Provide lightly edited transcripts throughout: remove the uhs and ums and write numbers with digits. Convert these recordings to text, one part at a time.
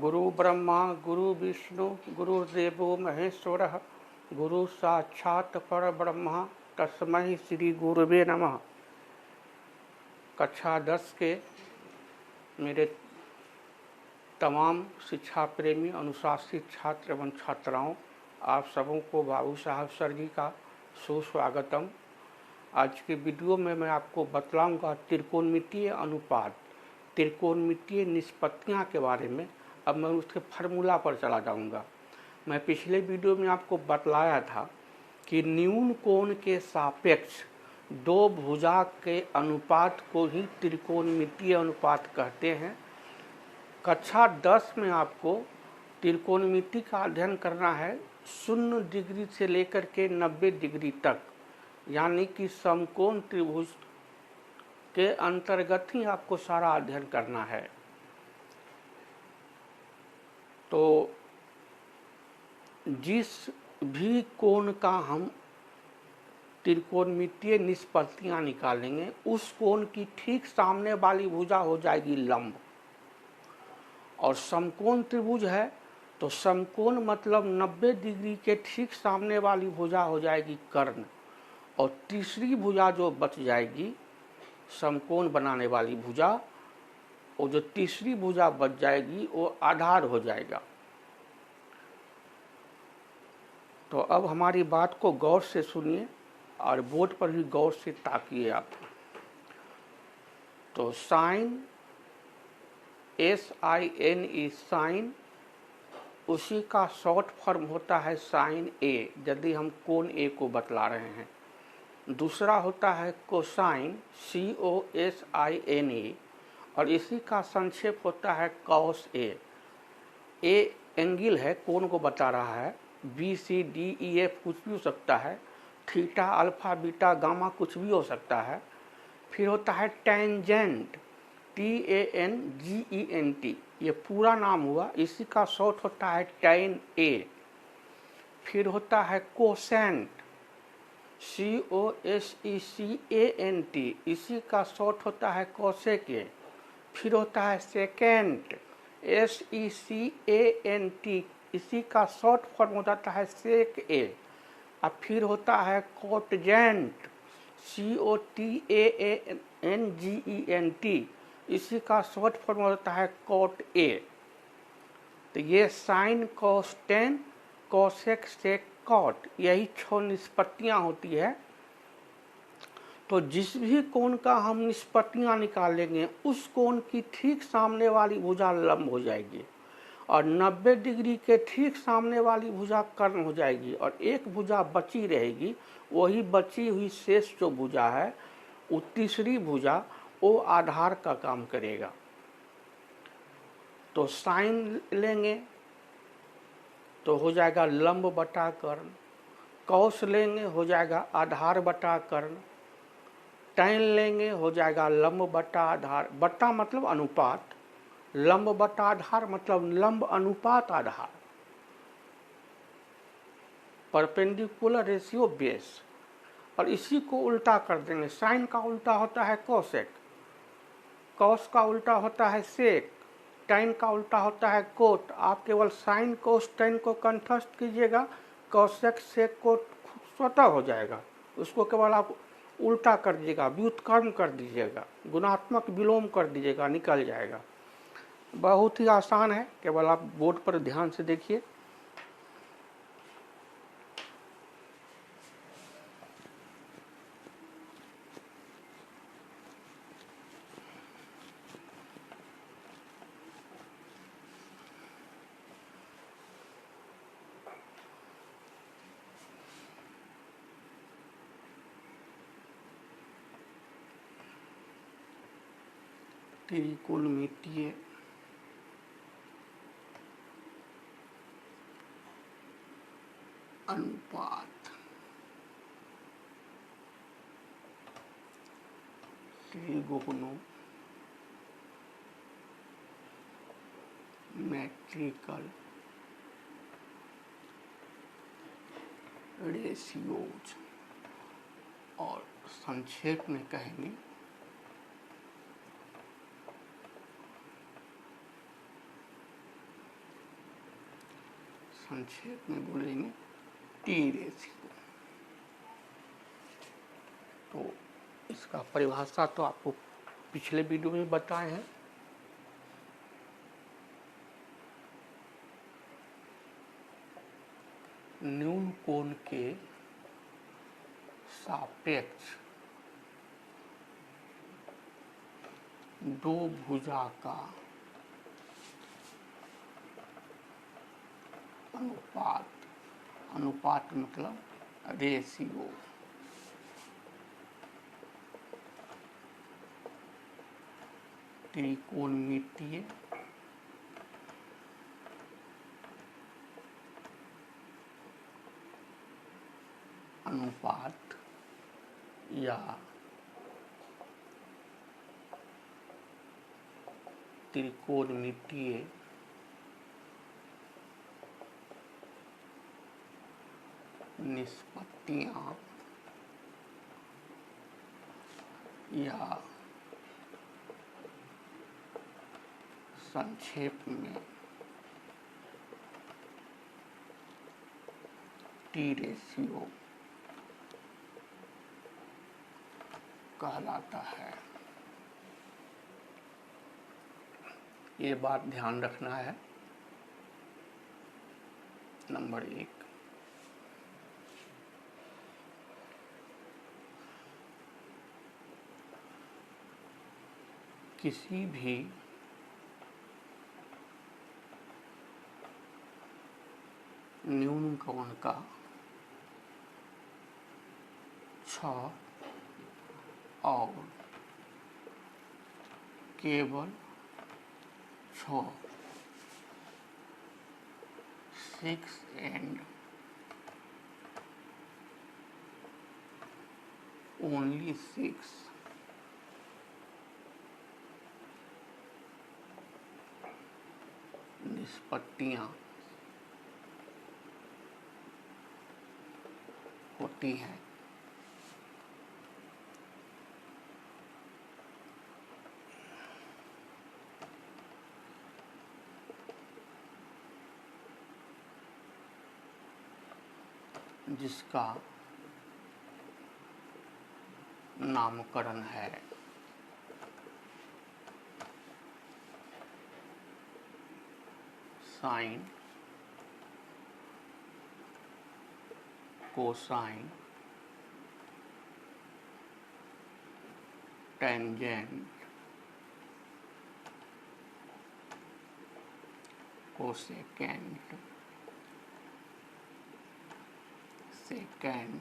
गुरु ब्रह्मा गुरु विष्णु गुरुर्देवो महेश्वरः गुरु साक्षात् परब्रह्म तस्मै श्री गुरुवे नमः। कक्षा 10 के मेरे तमाम शिक्षा प्रेमी अनुशासित छात्र एवं छात्राओं, आप सबों को बाबू साहब सर जी का सुस्वागतम। आज के वीडियो में मैं आपको बतलाऊंगा त्रिकोणमितीय अनुपात, त्रिकोणमितीय निष्पत्तियां के बारे में। अब मैं उसके फार्मूला पर चला जाऊंगा। मैं पिछले वीडियो में आपको बतलाया था कि न्यून कोण के सापेक्ष दो भुजा के अनुपात को ही त्रिकोणमितीय अनुपात कहते हैं। कक्षा 10 में आपको त्रिकोणमिति का अध्ययन करना है 0 डिग्री से लेकर के 90 डिग्री तक, यानी कि समकोण त्रिभुज के अंतर्गत ही आपको सारा अध्ययन करना है। तो जिस भी कोण का हम त्रिकोणमितीय निष्पत्तियां निकालेंगे, उस कोण की ठीक सामने वाली भुजा हो जाएगी लंब। और समकोण त्रिभुज है तो समकोण मतलब 90 डिग्री के ठीक सामने वाली भुजा हो जाएगी कर्ण, और तीसरी भुजा जो बच जाएगी समकोण बनाने वाली भुजा, और जो तीसरी भुजा बच जाएगी वो आधार हो जाएगा। तो अब हमारी बात को गौर से सुनिए और बोर्ड पर भी गौर से ताकिए आप। तो साइन, SINE साइन, उसी का शॉर्ट फॉर्म होता है साइन ए, यदि हम कोण ए को बतला रहे हैं। दूसरा होता है कोसाइन, COSINE, और इसी का संक्षेप होता है कॉस ए। ए एंगल है, कोण को बता रहा है। BCDEF कुछ भी हो सकता है, थीटा अल्फा बीटा गामा कुछ भी हो सकता है। फिर होता है टेंजेंट, TANGENT, ये पूरा नाम हुआ, इसी का शॉर्ट होता है tan ए। फिर होता है कोसेंट, COSECANT, इसी का शॉर्ट होता है कोसेक ए। फिर होता है सेकेंट, SECANT, इसी का शॉर्ट फॉर्म हो जाता है सेक ए। और फिर होता है कोटजेंट, COTANGENT, इसी का शॉर्ट फॉर्म होता है कोट ए। तो ये sine cos tan cosec sec cot, यही 6 निष्पत्तियां होती है। तो जिस भी कोण का हम निष्पत्तियां निकालेंगे, उस कोण की ठीक सामने वाली भुजा लंब हो जाएगी, और 90 डिग्री के ठीक सामने वाली भुजा कर्ण हो जाएगी, और एक भुजा बची रहेगी। वही बची हुई शेष जो भुजा है, वो तीसरी भुजा, वो आधार का काम करेगा। तो साइन लेंगे तो हो जाएगा लंब बटा कर्ण, कौस लेंगे हो जाएगा आधार बटा कर्ण, टैन लेंगे हो जाएगा लंब बटा आधार, बटा मतलब अनुपात, लंब बटा आधार मतलब लंब अनुपात आधार, परपेंडिकुलर रेशियो बेस। और इसी को उल्टा कर देंगे। साइन का उल्टा होता है कोसेक, कॉस का उल्टा होता है सेक, टैन का उल्टा होता है कोट। आप केवल साइन कोस टैन को कंठस्थ कीजिएगा, कोसेक सेक कोट स्वतः हो जाएगा। उसको केवल आप उल्टा कर दीजिएगा, व्युत्क्रम कर दीजिएगा, गुणात्मक विलोम कर दीजिएगा, निकल जाएगा। बहुत ही आसान है, केवल आप बोर्ड पर ध्यान से देखिए। त्रिकोणमितीय अनुपात, ट्रिगोनोमेट्रिकल रेशियोज, और संक्षेप में कहेंगे संक्षेप में बोलेंगे टी रेशियो। तो इसका परिभाषा तो आपको पिछले वीडियो में बताए हैं। न्यून कोण के सापेक्ष दो भुजा का अनुपात, अनुपात मतलब रेशियो, त्रिकोणमितीय अनुपात या त्रिकोणमितीय निष्पत्तियां या संक्षेप में टी रेशियो कहलाता है। ये बात ध्यान रखना है। नंबर 1, किसी भी न्यून कोण का 6 और केवल 6 6 and only 6 निष्पत्तियां होती हैं। जिसका नामकरण है sine, cosine, tangent, cosecant, secant,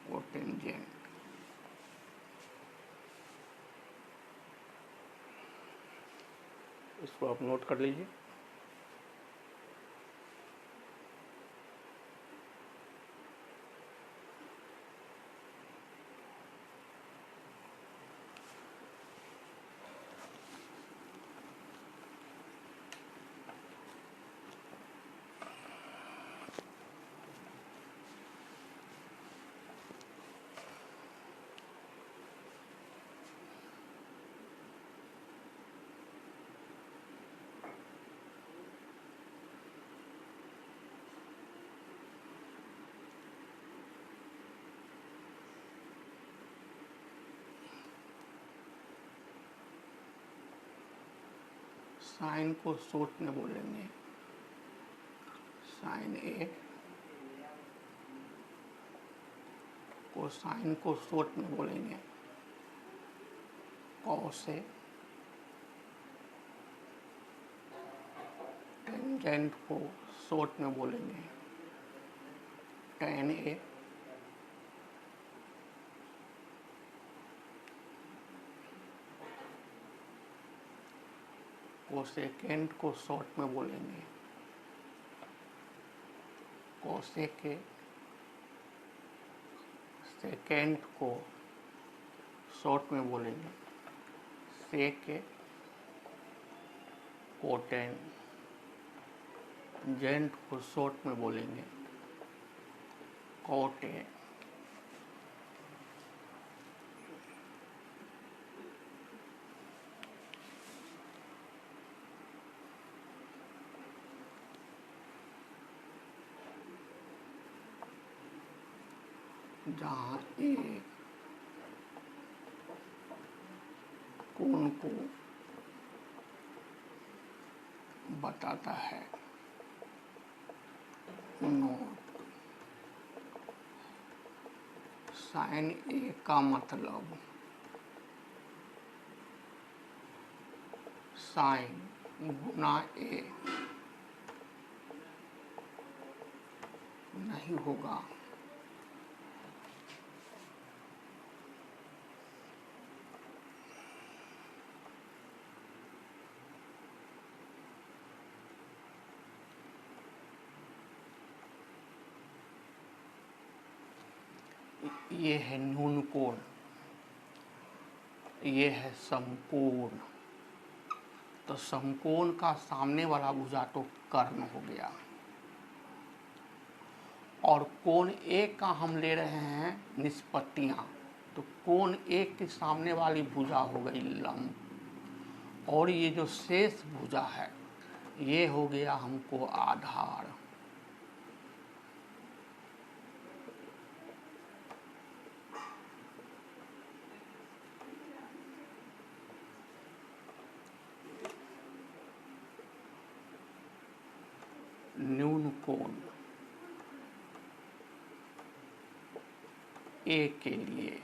cotangent. इसको आप नोट कर लीजिए। साइन को शॉर्ट में बोलेंगे साइन ए, कोसाइन को शॉर्ट में बोलेंगे कॉस ए, टेंजेंट को शॉर्ट में बोलेंगे टेन ए, कोसेकेंट को शॉर्ट में बोलेंगे कोसेक ए, सेकेंड को शॉर्ट में बोलेंगे सेक ए, कोटेन, जेंट को शॉर्ट में बोलेंगे कोट ए, जहाँ ए कोण को बताता है। नोट, साइन ए का मतलब साइन गुना ए नहीं होगा। ये है न्यून कोण, ये है समकोण। तो समकोण का सामने वाला भुजा तो कर्ण हो गया, और कोण एक का हम ले रहे हैं निष्पत्तियां, तो कोण एक के सामने वाली भुजा हो गई लंब, और ये जो शेष भुजा है ये हो गया हमको आधार। न्यून कोण ए के लिए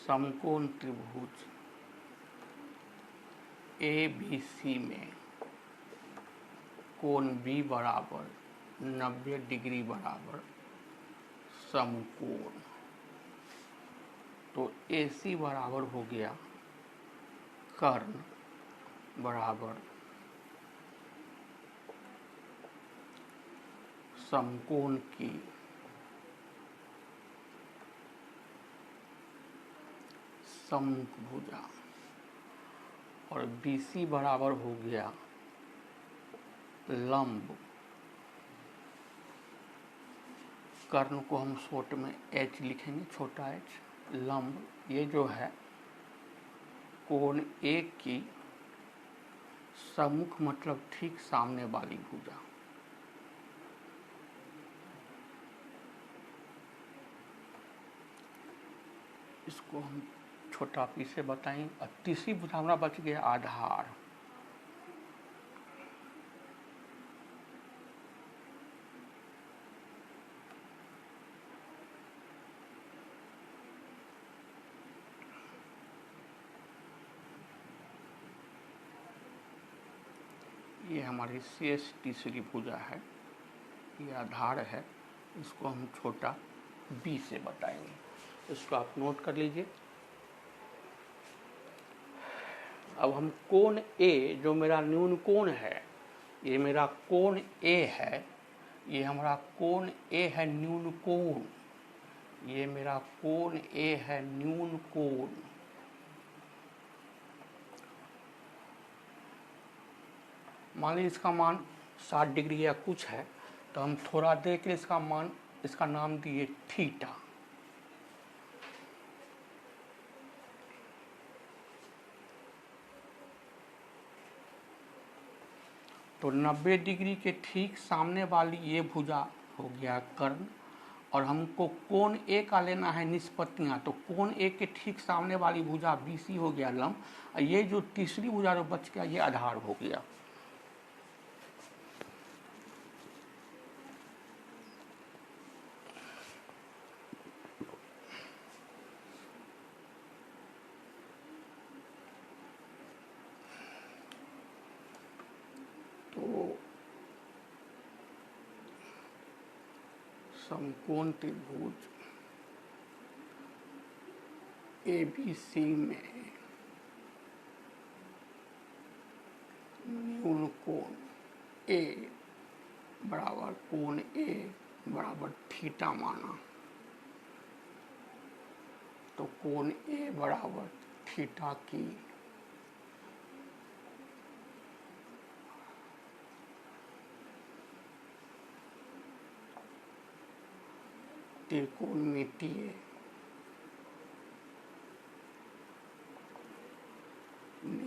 समकोण त्रिभुज ABC में कोण B बराबर 90 डिग्री बराबर समकोण। तो AC बराबर हो गया कर्ण बराबर समकोण की सम्मुख भुजा, और BC बराबर हो गया लंब। कर्ण को हम शॉर्ट में H लिखेंगे, छोटा h। लंब ये जो है कोण एक की सम्मुख मतलब ठीक सामने वाली भुजा। इसको हम छोटा पी से बताएं। और तीसरी भुजा हमारा बच गया आधार। ये हमारी शेष तीसरी भुजा है, ये आधार है। इसको हम छोटा b से बताएंगे। इसको आप नोट कर लीजिए। अब हम कोण A जो मेरा न्यून कोण है, ये मेरा कोण A है, ये हमारा कोण A है न्यून कोण, ये मेरा कोण A है न्यून कोण। मान लीजिए इसका मान 60 डिग्री या कुछ है, तो हम थोड़ा देर के लिए इसका मान, इसका नाम दिए थीटा। तो 90 डिग्री के ठीक सामने वाली ये भुजा हो गया कर्ण, और हमको कोण ए का लेना है निष्पत्तियां, तो कोण ए के ठीक सामने वाली भुजा BC हो गया लंब, और ये जो तीसरी भुजा जो बच गया ये आधार हो गया। समकोण त्रिभुज ABC में न्यून कोण A बराबर कोण A बराबर थीटा माना, तो कोण A बराबर थीटा की त्रिकोणमितीय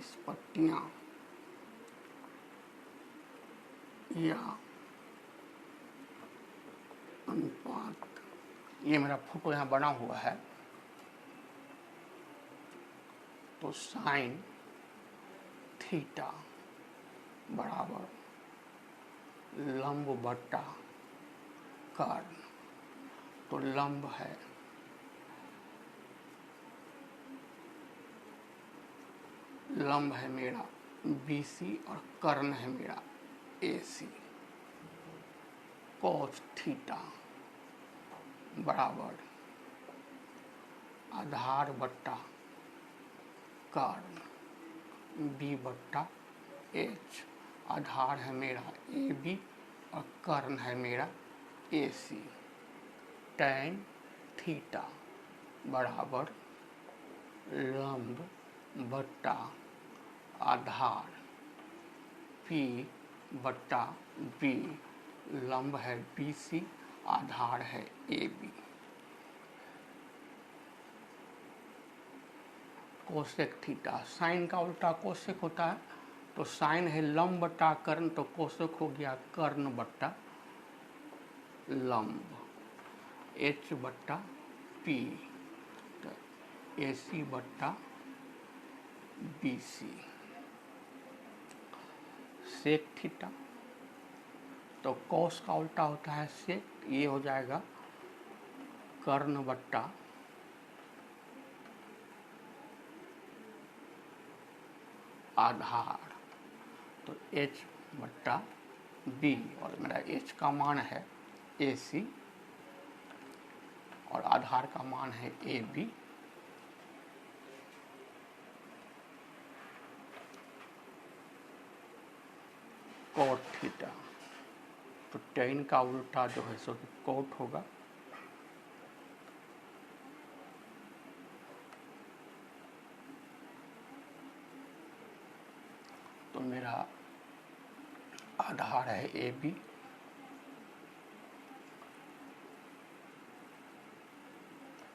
निष्पत्तियां या अनुपात, ये मेरा फोटो यहाँ बना हुआ है। तो साइन थीटा बराबर लंब बट्टा कर्ण। तो लंब है मेरा BC और कर्ण है मेरा AC। cos थीटा बराबर आधार बट्टा कर्ण B बट्टा H। आधार है मेरा AB और कर्ण है मेरा AC। tan थीटा बराबर लंब बट्टा आधार P बट्टा B। लंब है BC, आधार है AB। कोसेक थीटा, साइन का उल्टा कोसेक होता है। तो साइन है लंब बट्टा कर्ण, तो कोसेक हो गया कर्ण बट्टा लंब। H बट्टा P, तो AC बट्टा BC। सेक थीटा, तो कोस का उल्टा होता है सेक, ये हो जाएगा कर्ण बट्टा आधार। तो H बट्टा B, और मेरा H का मान है AC और आधार का मान है AB। कोट थीटा, तो tan का उल्टा जो है सो कोट होगा। तो मेरा आधार है AB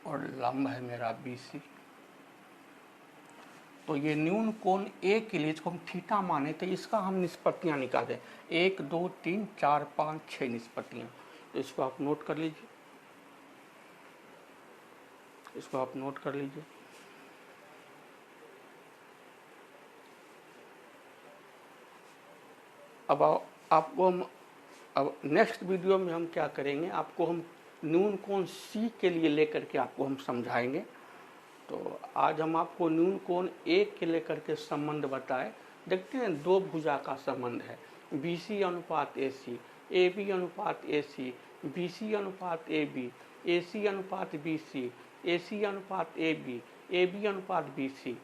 और लंब है मेरा BC। तो ये न्यून कोण A के लिए इसको हम थीटा माने, तो इसका हम निष्पत्तियां निकालें। 1 2 3 4 5 6 निष्पत्तियां। तो इसको आप नोट कर लीजिए, इसको आप नोट कर लीजिए। अब आपको हम अब नेक्स्ट वीडियो में हम क्या करेंगे, आपको हम न्यून कोण C के लिए लेकर के आपको हम समझाएंगे। तो आज हम आपको न्यून कोण A के लेकर के संबंध बताए। देखते हैं दो भुजा का संबंध है, BC अनुपात AC, AB अनुपात AC, BC अनुपात AB, AC अनुपात BC, AC अनुपात AB, AB अनुपात BC।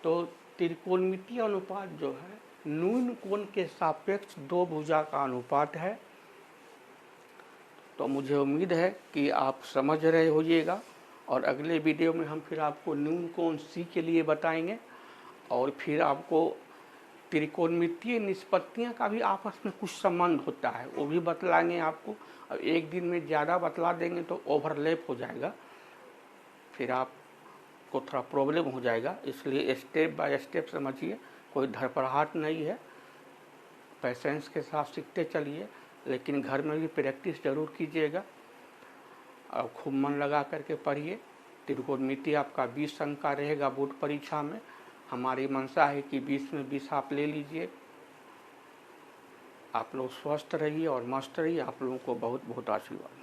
तो त्रिकोणमितीय अनुपात जो है न्यून कोण के सापेक्ष दो भुजा का अनुपात है। तो मुझे उम्मीद है कि आप समझ रहे होइएगा, और अगले वीडियो में हम फिर आपको न्यून कोण C के लिए बताएंगे, और फिर आपको त्रिकोणमितीय निष्पत्तियां का भी आपस में कुछ संबंध होता है वो भी बतलाएंगे आपको। अब एक दिन में ज़्यादा बतला देंगे तो ओवरलैप हो जाएगा, फिर आपको थोड़ा प्रॉब्लम हो जाएगा। इसलिए स्टेप बाय स्टेप समझिए, कोई धड़पड़ाहट नहीं है, पेशेंस के साथ सीखते चलिए। लेकिन घर में भी प्रैक्टिस जरूर कीजिएगा और खूब मन लगा करके पढ़िए। त्रिकोणमिति आपका 20 अंक का रहेगा बोर्ड परीक्षा में। हमारी मंशा है कि 20 में 20 आप ले लीजिए। आप लोग स्वस्थ रहिए और मस्त रहिए। आप लोगों को बहुत बहुत आशीर्वाद।